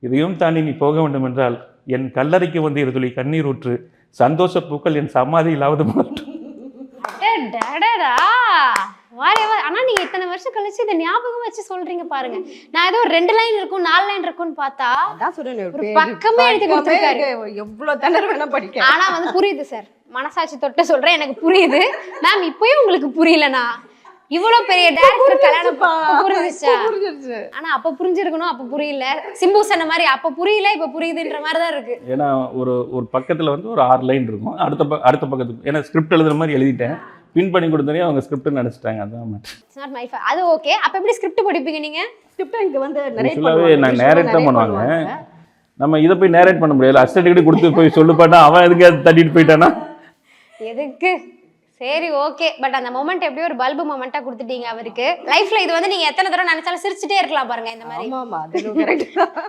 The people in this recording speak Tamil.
இதையும் தாண்டி நீ போக வேண்டும் என்றால் என் கல்லறைக்கு வந்து இருதுளி கண்ணீர் ஊற்று, சந்தோஷ பூக்கள் என் சமாதியிலாவது மாற்றும். ஆனா நீங்க இத்தனை வருஷம் கழிச்சு இதை ஞாபகம் வச்சு சொல்றீங்க பாருங்க. நான் ஏதோ 2 லைன் இருக்கும் 4 லைன் இருக்கும்னு பார்த்தா ஒரு பக்கமே எழுதி கொடுத்திருக்காரு. எவ்வளவு திணறு வேணா படிக்க. ஆனா வந்து புரியுது சார், மனசாட்சி தொட்டு சொல்றேன், எனக்கு புரியுது மேம். இப்பயும் உங்களுக்கு புரியலனா இவ்வளவு பெரிய டைரக்டர் கல்யாணம் புரிஞ்சிருச்சு. ஆனா அப்ப புரிஞ்சிருக்கணும், அப்ப புரியல. சிம்பு சொன்ன மாதிரி அப்ப புரியல இப்ப புரியுதுன்ற மாதிரி தான் இருக்கு. ஏன்னா ஒரு பக்கத்துல வந்து ஒரு 6 லைன் இருக்கும், அடுத்த பக்கத்துக்கு ஏன்னா ஸ்கிரிப்ட் எழுதுற மாதிரி எழுதிட்டேன், பின் பண்ணி கொடுத்தனே அவங்க ஸ்கிரிப்ட் நினைச்சிட்டாங்க. அதான் அது ஓகே. அப்ப எப்படி ஸ்கிரிப்ட் படிப்பீங்க நீங்க? ஸ்கிரிப்ட் இங்க வந்து நரேட் நான் நேரேட் தான் பண்ணுவாங்க. நம்ம இதை போய் நேரேட் பண்ண முடியாது. அசிஸ்டன்ட் கிட்ட கொடுத்து போய் சொல்லுப்பாட்டா அவன் எதுக்கு தட்டிட்டு போயிட்டானா எதுக்கு? சரி ஓகே. பட் அந்த மொமெண்ட் எப்படியோ ஒரு பல்பு மொமெண்டா கொடுத்துட்டீங்க அவருக்கு லைஃப்ல. இது வந்து நீங்க எத்தனை தடவை நினைச்சாலும் சிரிச்சுட்டே இருக்கலாம் பாருங்க இந்த மாதிரி. ஆமா, அது கரெக்ட்.